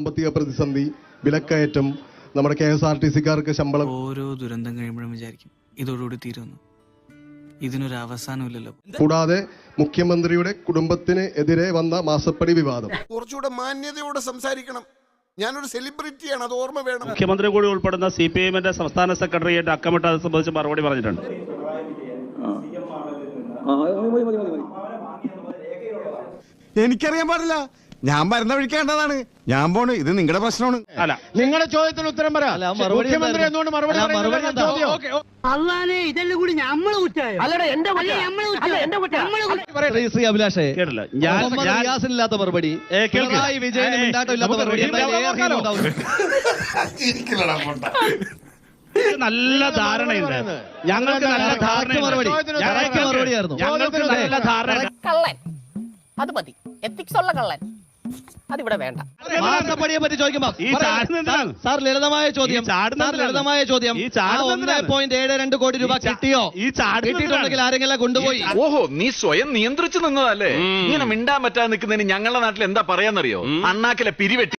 സാമ്പത്തിക പ്രതിസന്ധി, വിലക്കയറ്റം, നമ്മുടെ KSRTC-ക്കാർക്ക് ശമ്പളം. ഓരോ ദുരന്തം കഴിയുമ്പോഴും വിചാരിക്കും ഇതോടുകൂടി തീരുന്നു. ഇതിനൊരു അവസാനമില്ലല്ലോ. കൂടാതെ മുഖ്യമന്ത്രിയുടെ കുടുംബത്തിന് എതിരെ വന്ന മാസപ്പടി വിവാദം. കുറച്ചുകൂടെ മാന്യതയോടെ സംസാരിക്കണം. ഞാനൊരു സെലിബ്രിറ്റിയാണ്, അത് ഓർമ്മ വേണം. മുഖ്യമന്ത്രി കൂടി ഉൾപ്പെടുന്ന CPIM-ന്റെ സംസ്ഥാന സെക്രട്ടേറിയറ്റ് അക്കമിട്ട് അത് സംബന്ധിച്ച് മറുപടി പറഞ്ഞിട്ടുണ്ട്. എനിക്കറിയാൻ പാടില്ല, ഞാൻ മരുന്ന വഴിക്കേണ്ടതാണ്. ഞാൻ പോണ്, ഇത് നിങ്ങളുടെ പ്രശ്നമാണ്. അല്ല, നിങ്ങളുടെ ചോദ്യത്തിന് ഉത്തരം പറ. മുഖ്യമന്ത്രി എന്തുകൊണ്ട് മറുപടി അള്ളാനെ ഇതെല്ലാം കൂടി നമ്മള് കുറ്റായോ? ശ്രീ അഭിലാഷേ, കേട്ടില്ല. റിയാസിനില്ലാത്ത മറുപടി, പിണറായി വിജയന് മിണ്ടാട്ടമില്ലാത്ത മറുപടി. നല്ല ധാരണയുണ്ട്. ഞങ്ങൾക്ക് നല്ല ധാരണയായിരുന്നു. ഞങ്ങൾക്ക് നല്ല ധാരണ. കള്ളൻ അത് മതി, എത്തിക്സ് ഉള്ള കള്ളൻ അതിവിടെ വേണ്ട. മാസപ്പടിയെ പറ്റി ചോദിക്കുമ്പോ സാർ ലളിതമായ ചോദ്യം, 1.72 കോടി രൂപ കിട്ടിയോ? കിട്ടിയിട്ടുണ്ടെങ്കിൽ ആരെങ്കിലും കൊണ്ടുപോയി? ഓഹോ, നീ സ്വയം നിയന്ത്രിച്ചു നിന്നതല്ലേ? ഇങ്ങനെ മിണ്ടാൻ പറ്റാതെ നിൽക്കുന്നതിന് ഞങ്ങളുടെ നാട്ടിൽ എന്താ പറയാന്നറിയോ? അണ്ണാക്കിലെ പിരിവെട്ടി.